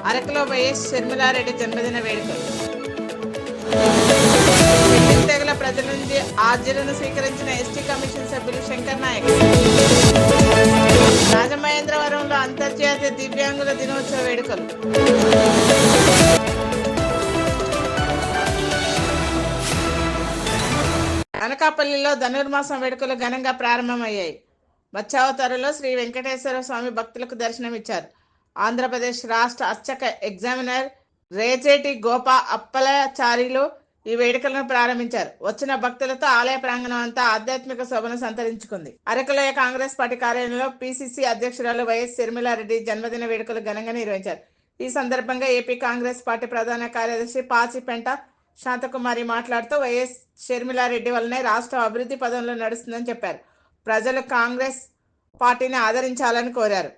అరకులో వైఎస్ షర్మిలారెడ్డి జన్మదిన వేడుకలు. తెగల ప్రజల నుంచి ఆర్జీలను స్వీకరించిన ఎస్టీ కమిషన్ సభ్యులు శంకర్ నాయక్. రాజమహేంద్రవరంలో అంతర్జాతీయ దివ్యాంగుల దినోత్సవ వేడుకలు. అనకాపల్లిలో ధనుర్మాసం వేడుకలు ఘనంగా ప్రారంభమయ్యాయి. మత్స్యావతారంలో శ్రీ వెంకటేశ్వర స్వామి భక్తులకు దర్శనమిచ్చారు. ఆంధ్రప్రదేశ్ రాష్ట్ర అర్చక ఎగ్జామినర్ రేచేటి గోపా అప్పలచారిలు ఈ వేడుకలను ప్రారంభించారు. వచ్చిన భక్తులతో ఆలయ ప్రాంగణం అంతా ఆధ్యాత్మిక శోభను సంతరించుకుంది. అరకులో కాంగ్రెస్ పార్టీ కార్యాలయంలో పిసిసి అధ్యక్షురాలు వైఎస్ షర్మిలారెడ్డి జన్మదిన వేడుకలు ఘనంగా నిర్వహించారు. ఈ సందర్భంగా ఏపీ కాంగ్రెస్ పార్టీ ప్రధాన కార్యదర్శి పాచిపెంట శాంతకుమారి మాట్లాడుతూ వైఎస్ షర్మిలారెడ్డి వల్లనే రాష్ట్రం అభివృద్ధి పదంలో నడుస్తుందని చెప్పారు. ప్రజలు కాంగ్రెస్ పార్టీని ఆదరించాలని కోరారు.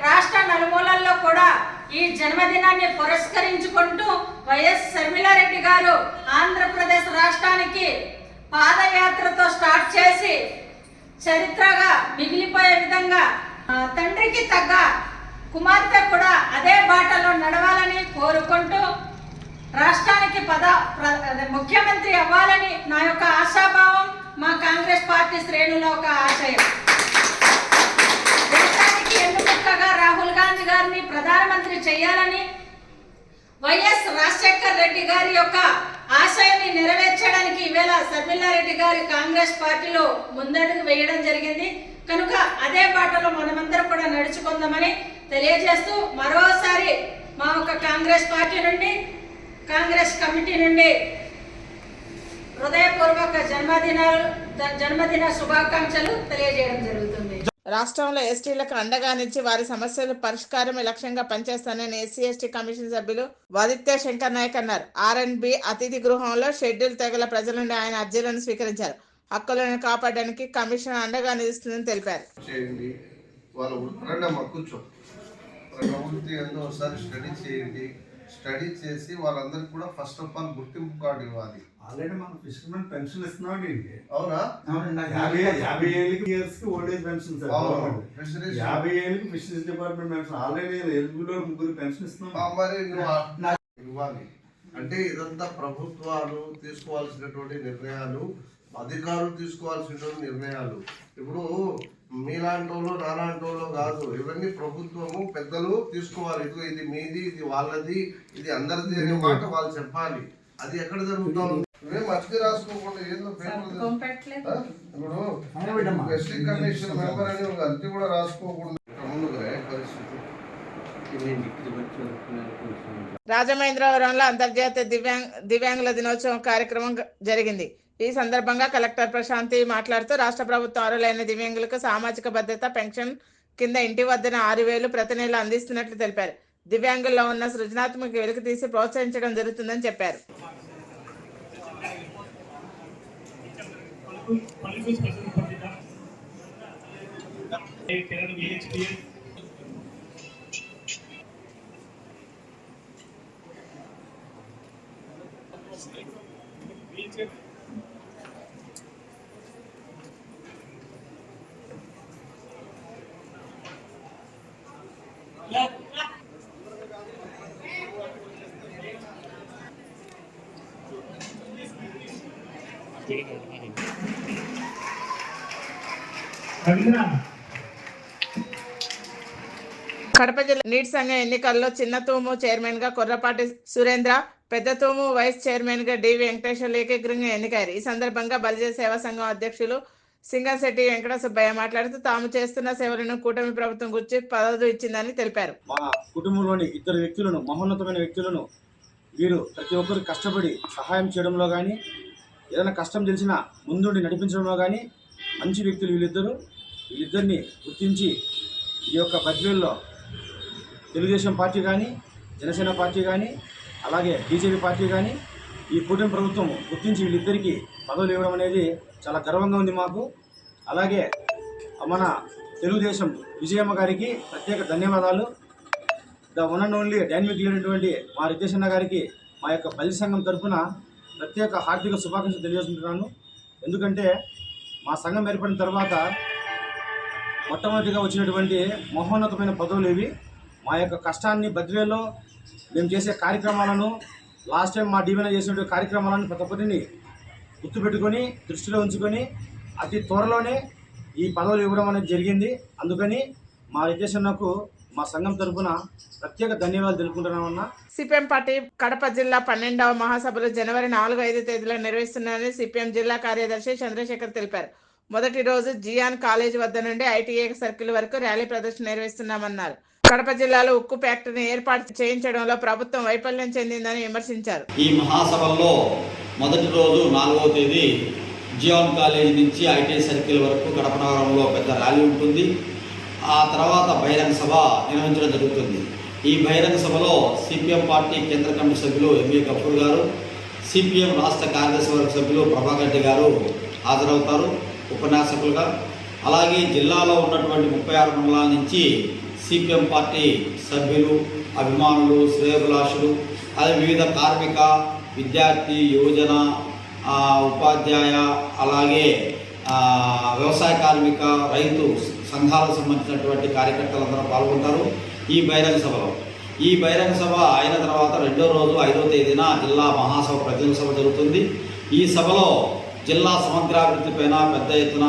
రాష్ట్ర నలుమూలల్లో కూడా ఈ జన్మదినాన్ని పురస్కరించుకుంటూ వైఎస్ షర్మిలారెడ్డి గారు ఆంధ్రప్రదేశ్ రాష్ట్రానికి పాదయాత్రతో స్టార్ట్ చేసి చరిత్రగా మిగిలిపోయే విధంగా తండ్రికి తగ్గ కుమార్తె కూడా అదే బాటలో నడవాలని కోరుకుంటూ రాష్ట్రానికి ముఖ్యమంత్రి అవ్వాలని నా యొక్క ఆశాభావం, మా కాంగ్రెస్ పార్టీ శ్రేణుల ఒక ఆశయం. దేశానికి ఎన్నుముక్కగా రాహుల్ గాంధీ గారిని ప్రధానమంత్రి చేయాలని, వైఎస్ రాజశేఖర్ రెడ్డి గారి యొక్క ఆశయాన్ని నెరవేర్చడానికి ఈవేళ షర్మిలారెడ్డి గారి కాంగ్రెస్ పార్టీలో ముందడుగు వేయడం జరిగింది. కనుక అదే బాటలో మనమందరం కూడా నడుచుకుందామని తెలియజేస్తూ మరోసారి మా యొక్క కాంగ్రెస్ పార్టీ నుండి, కాంగ్రెస్ కమిటీ నుండి హృదయపూర్వక జన్మదిన శుభాకాంక్షలు తెలియజేయడం జరుగుతుంది. రాష్ట్రంలో ఎస్టీలకు అండగా నిలిచి వారి సమస్యల పరిష్కారమే లక్ష్యంగా పనిచేస్తానని ఎస్సీ ఎస్టీ కమిషన్ సభ్యులు వాదిత్య శంకర్ నాయక్ అన్నారు. R&B అతిథి గృహంలో షెడ్యూల్ తెగల ప్రజల నుండి ఆయన అర్జీలను స్వీకరించారు. హక్కులను కాపాడడానికి కమిషన్ అండగా నిలుస్తుందని తెలిపారు. స్టడీ చేసి వాళ్ళందరికీ కూడా ఫస్ట్ ఆఫ్ ఆల్ గుర్తింపు కార్డు ఇవ్వాలి. ఆల్రెడీ మనం ఫిషర్మెన్ పెన్షన్ ఇస్తున్నాం. అవునా? 50 ఏళ్ళకి ఓల్డ్ ఏజ్ పెన్షన్ సార్. 50 ఏళ్ళకి fisheries department pension already eligible 3 pension ఇస్తున్నాం. మరి ఇవ్వాలి అంటే ఇదంతా ప్రభుత్వాలు తీసుకోవాల్సినటువంటి నిర్ణయాలు, అధికారులు తీసుకోవాల్సినటువంటి నిర్ణయాలు. ఇప్పుడు మీలాంటి వాళ్ళు నాలాంటి వాళ్ళు కాదు, ఇవన్నీ ప్రభుత్వము పెద్దలు తీసుకోవాలి. ఇది మీది, ఇది వాళ్ళది, ఇది అందరిది అనే మాట వాళ్ళు చెప్పాలి. అది ఎక్కడ జరుగుతాం? నువ్వే మర్చికి రాసుకోకుండా ఏదో పేపర్ ఇప్పుడు ఎస్టీ కమిషన్ మెంబర్ అని అర్జీ కూడా రాసుకోకుండా పరిస్థితి. రాజమహేంద్రవరంలో అంతర్జాతీయ దివ్యాంగుల దినోత్సవం కార్యక్రమం జరిగింది. ఈ సందర్భంగా కలెక్టర్ ప్రశాంతి మాట్లాడుతూ రాష్ట్ర ప్రభుత్వం అర్హులైన దివ్యాంగులకు సామాజిక భద్రత పెన్షన్ కింద ఇంటి వద్దన 6,000 ప్రతి నెల అందిస్తున్నట్లు తెలిపారు. దివ్యాంగుల్లో ఉన్న సృజనాత్మక వెలుగు తీసి ప్రోత్సహించడం జరుగుతుందని చెప్పారు. కడప జిల్లా నీటి సంఘం ఎన్నికల్లో చిన్నతూము చైర్మన్ గా కొర్రపాటి సురేంద్ర, పెద్దతూము వైస్ చైర్మన్ గా డి వెంకటేశ్వర్లు ఏకగ్రీవంగా ఎన్నికయ్యారు. ఈ సందర్భంగా బలిజ సేవా సంఘం అధ్యక్షులు సింగశెట్టి వెంకట సుబ్బయ్య మాట్లాడుతూ తాము చేస్తున్న సేవలను కూటమి ప్రభుత్వం గురించి పదవులు ఇచ్చిందని తెలిపారు. మా కుటుంబంలోని 2 వ్యక్తులను, మహోన్నతమైన వ్యక్తులను, వీరు ప్రతి ఒక్కరు కష్టపడి సహాయం చేయడంలో కానీ, ఏదైనా కష్టం తెలిసినా ముందుండి నడిపించడంలో కానీ మంచి వ్యక్తులు వీళ్ళిద్దరిని గుర్తించి ఈ యొక్క బద్వేల్లో తెలుగుదేశం పార్టీ కానీ, జనసేన పార్టీ కానీ, అలాగే బీజేపీ పార్టీ కానీ ఈ కూటమి ప్రభుత్వం గుర్తించి వీళ్ళిద్దరికీ పదవులు ఇవ్వడం అనేది చాలా గర్వంగా ఉంది మాకు. అలాగే మన తెలుగుదేశం విజయమ్మ గారికి ప్రత్యేక ధన్యవాదాలు. The one and only dynamic leader మా రితేష్ అన్న గారికి మా యొక్క బలి సంఘం తరఫున ప్రత్యేక హార్దిక శుభాకాంక్షలు తెలియజేస్తున్నాను. ఎందుకంటే మా సంఘం ఏర్పడిన తర్వాత మొట్టమొదటిగా వచ్చినటువంటి మహోన్నతమైన పదవులు ఇవి. మా యొక్క కష్టాన్ని బద్వేలో మేము చేసే కార్యక్రమాలను లాస్ట్ టైం మా డివిజన్ చేసినటువంటి కార్యక్రమాలను ప్రతి ఒక్కరిని గుర్తుపెట్టుకొని దృష్టిలో ఉంచుకొని అతి త్వరలోనే ఈ పదవులు ఇవ్వడం అనేది జరిగింది. అందుకని మా రిజర్వేషన్కు మా సంఘం తరఫున ప్రత్యేక ధన్యవాదాలు తెలుపుకుంటున్నామన్నా. సిపిఎం పార్టీ కడప జిల్లా 12వ మహాసభలు జనవరి 4-5 తేదీలో నిర్వహిస్తున్నారని సిపిఎం జిల్లా కార్యదర్శి చంద్రశేఖర్ తెలిపారు. మొదటి రోజు జియాన్ కాలేజ్ వద్ద నుండి ఐటీఐ సర్కిల్ వరకు ర్యాలీ ప్రదర్శన నిర్వహిస్తున్నామన్నారు. కడప జిల్లాలో ఉక్కు ఫ్యాక్టరీని ఏర్పాటు చేయించడంలో ప్రభుత్వం వైఫల్యం చెందిందని విమర్శించారు. ఈ మహాసభల్లో మొదటి రోజు 4వ తేదీ జియాన్ కాలేజ్ నుంచి ఐటీఐ సర్కిల్ వరకు కడప నగరంలో పెద్ద ర్యాలీ ఉంటుంది. ఆ తర్వాత బహిరంగ సభ నిర్వహించడం జరుగుతుంది. ఈ బహిరంగ సభలో సిపిఎం పార్టీ కేంద్ర కమిటీ సభ్యులు ఎంఏ గఫూర్ గారు, సిపిఎం రాష్ట్ర కార్యదర్శి వర్గ సభ్యులు ప్రభాకర్ రెడ్డి గారు హాజరవుతారు ఉపన్యాసకులుగా. అలాగే జిల్లాలో ఉన్నటువంటి 36 మండలాల నుంచి సిపిఎం పార్టీ సభ్యులు, అభిమానులు, శ్రేయోభిలాషులు, అదే వివిధ కార్మిక, విద్యార్థి, యువజన, ఉపాధ్యాయ, అలాగే వ్యవసాయ కార్మిక, రైతు సంఘాలకు సంబంధించినటువంటి కార్యకర్తలందరూ పాల్గొంటారు ఈ బహిరంగ సభలో. ఈ బహిరంగ సభ అయిన తర్వాత రెండో రోజు 5వ తేదీన జిల్లా మహాసభ ప్రతినిధుల సభ జరుగుతుంది. ఈ సభలో జిల్లా సమగ్రాభివృద్ధిపైన పెద్ద ఎత్తున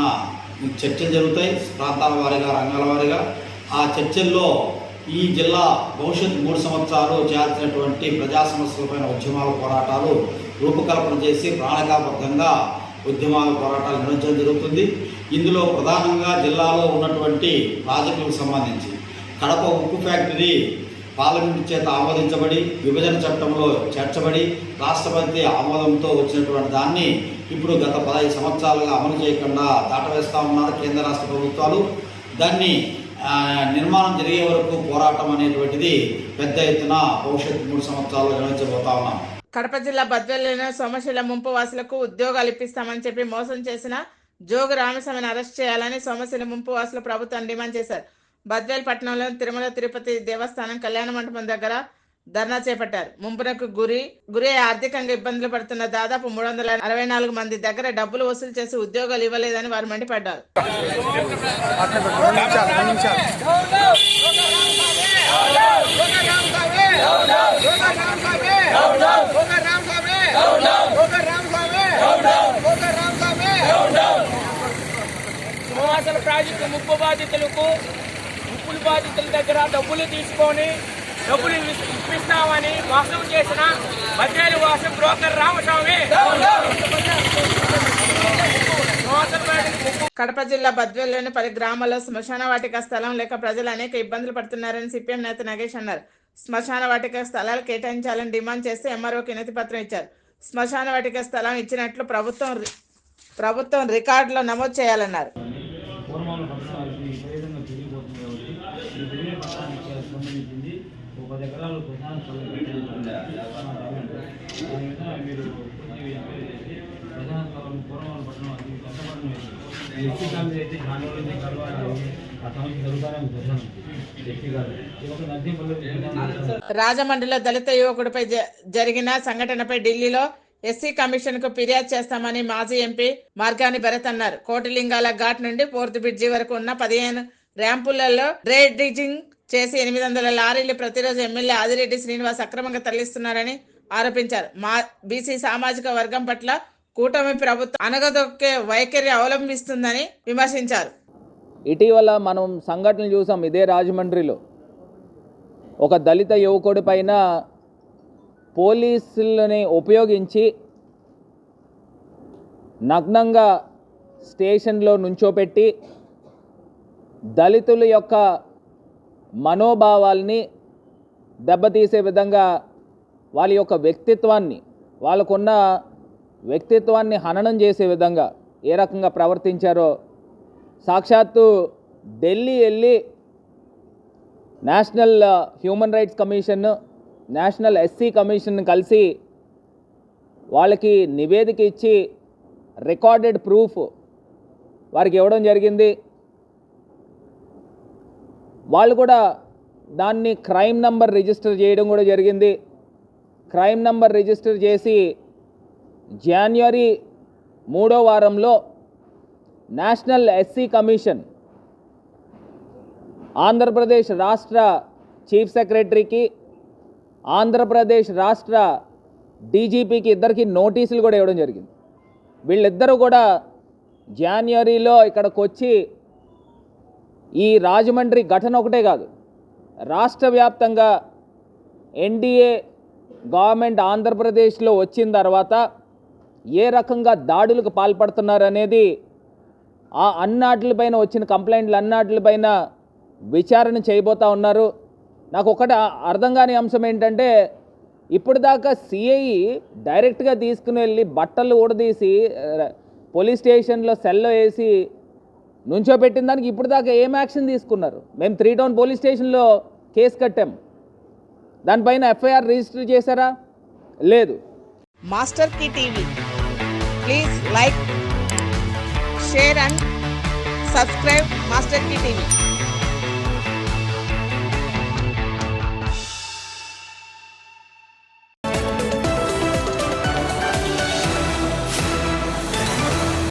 చర్చలు జరుగుతాయి, ప్రాంతాల వారీగా, రంగాల వారీగా. ఆ చర్చల్లో ఈ జిల్లా భవిష్యత్తు 3 సంవత్సరాలు చేయాల్సినటువంటి ప్రజా సమస్యలపైన ఉద్యమాల పోరాటాలు రూపకల్పన చేసి ప్రణాళికాబద్ధంగా ఉద్యమాల పోరాటాలు నిర్వహించడం జరుగుతుంది. ఇందులో ప్రధానంగా జిల్లాలో ఉన్నటువంటి ప్రాజెక్టులకు సంబంధించి కడప ఉక్కు ఫ్యాక్టరీ పార్లమెంటు చేత ఆమోదించబడి విభజన చట్టంలో చేర్చబడి రాష్ట్రపతి ఆమోదంతో వచ్చినటువంటి దాన్ని ఇప్పుడు గత 15 సంవత్సరాలుగా అమలు చేయకుండా దాటవేస్తూ ఉన్నారు కేంద్ర రాష్ట్ర ప్రభుత్వాలు. దాన్ని నిర్మాణం జరిగే వరకు పోరాటం అనేటువంటిది పెద్ద ఎత్తున భవిష్యత్తు 3 సంవత్సరాలు నిర్వహించబోతా ఉన్నాం. కడప జిల్లా బద్వేలులోని సోమశిల ముంపు వాసులకు ఉద్యోగాలు ఇప్పిస్తామని చెప్పి మోసం చేసిన జోగు రామస్వామిని అరెస్ట్ చేయాలని సోమశిల ముంపు వాసులు ప్రభుత్వాన్ని డిమాండ్ చేశారు. బద్వేల్ పట్టణంలోని తిరుమల తిరుపతి దేవస్థానం కళ్యాణ మండపం దగ్గర ధర్నా చేపట్టారు. ముంపునకు గురి ఆర్థికంగా ఇబ్బందులు పడుతున్న దాదాపు 364 మంది దగ్గర డబ్బులు వసూలు చేసి ఉద్యోగాలు ఇవ్వలేదని వారు మండిపడ్డారు. సింహాచల ప్రాజెక్టు ముప్పు బాధితులకు ముప్పుల బాధితుల దగ్గర డబ్బులు తీసుకొని డబ్బులు ఇప్పిస్తామని మోసం చేసిన బద్వేలు వాసం బ్రోకర్ రామస్వామి. కడప జిల్లా బద్వేలులోని 10 గ్రామాల్లో శ్మశాన వాటిక స్థలం లేక ప్రజలు అనేక ఇబ్బందులు పడుతున్నారని సిపిఎం నేత నగేష్ అన్నారు. శ్మశాన వాటిక స్థలాలు కేటాయించాలని డిమాండ్ చేస్తే ఎంఆర్ఓకి వినతి పత్రం ఇచ్చారు. శ్మశాన వాటిక స్థలం ఇచ్చినట్లు ప్రభుత్వం రికార్డులో నమోదు చేయాలన్నారు. రాజమండ్రిలో దళిత యువకుడిపై జరిగిన సంఘటనపై ఢిల్లీలో ఎస్సీ కమిషన్ కు ఫిర్యాదు చేస్తామని మాజీ ఎంపీ మార్గాని భరత్ అన్నారు. కోటిలింగాల ఘాట్ నుండి 4th బ్రిడ్జి వరకు ఉన్న 15 ర్యాంపులలో డ్రైజింగ్ చేసి 800 లారీలు ప్రతిరోజు ఎమ్మెల్యే ఆదిరెడ్డి శ్రీనివాస్ అక్రమంగా తరలిస్తున్నారని ఆరోపించారు. బీసీ సామాజిక వర్గం పట్ల కూటమి ప్రభుత్వం అనగదొక్కే వైఖరి అవలంబిస్తుందని విమర్శించారు. ఇటీవల మనం సంఘటనలు చూసాం. ఇదే రాజమండ్రిలో ఒక దళిత యువకుడి పైన పోలీసులని ఉపయోగించి నగ్నంగా స్టేషన్లో నుంచోపెట్టి దళితుల యొక్క మనోభావాల్ని దెబ్బతీసే విధంగా వాళ్ళ యొక్క వాళ్ళకున్న వ్యక్తిత్వాన్ని హననం చేసే విధంగా ఏ రకంగా ప్రవర్తించారో సాక్షాత్తు ఢిల్లీ వెళ్ళి national human rights commission, national SC commission కలిసి వాళ్ళకి నివేదిక ఇచ్చి రికార్డెడ్ ప్రూఫ్ వారికి ఇవ్వడం జరిగింది. వాళ్ళు కూడా దాన్ని క్రైమ్ నంబర్ రిజిస్టర్ చేయడం కూడా జరిగింది. క్రైమ్ నంబర్ రిజిస్టర్ చేసి జనవరి 3వ వారంలో నేషనల్ ఎస్సీ కమిషన్ ఆంధ్రప్రదేశ్ రాష్ట్ర చీఫ్ సెక్రటరీకి, ఆంధ్రప్రదేశ్ రాష్ట్ర డీజీపీకి ఇద్దరికి నోటీసులు కూడా ఇవ్వడం జరిగింది. వీళ్ళిద్దరూ కూడా జనవరిలో ఇక్కడికి వచ్చి ఈ రాజమండ్రి ఘటన ఒకటే కాదు, రాష్ట్ర వ్యాప్తంగా ఎన్డీఏ గవర్నమెంట్ ఆంధ్రప్రదేశ్లో వచ్చిన తర్వాత ఏ రకంగా దాడులకు పాల్పడుతున్నారనేది ఆ అన్నాట్లపైన వచ్చిన కంప్లైంట్లు అన్నాట్లపైన విచారణ చేయబోతూ ఉన్నారు. నాకు ఒకటి అర్థం కాని అంశం ఏంటంటే, ఇప్పుడు దాకా సిఐ డైరెక్ట్గా తీసుకుని వెళ్ళి బట్టలు ఊడదీసి పోలీస్ స్టేషన్లో సెల్లో వేసి నుంచోబెట్టిన దానికి ఇప్పుడు దాకా ఏం యాక్షన్ తీసుకున్నారు? మేము 3 టౌన్ పోలీస్ స్టేషన్లో కేసు కట్టాం, దానిపైన ఎఫ్ఐఆర్ రిజిస్టర్ చేశారా? లేదు. Master key TV, please like, share and subscribe master key TV.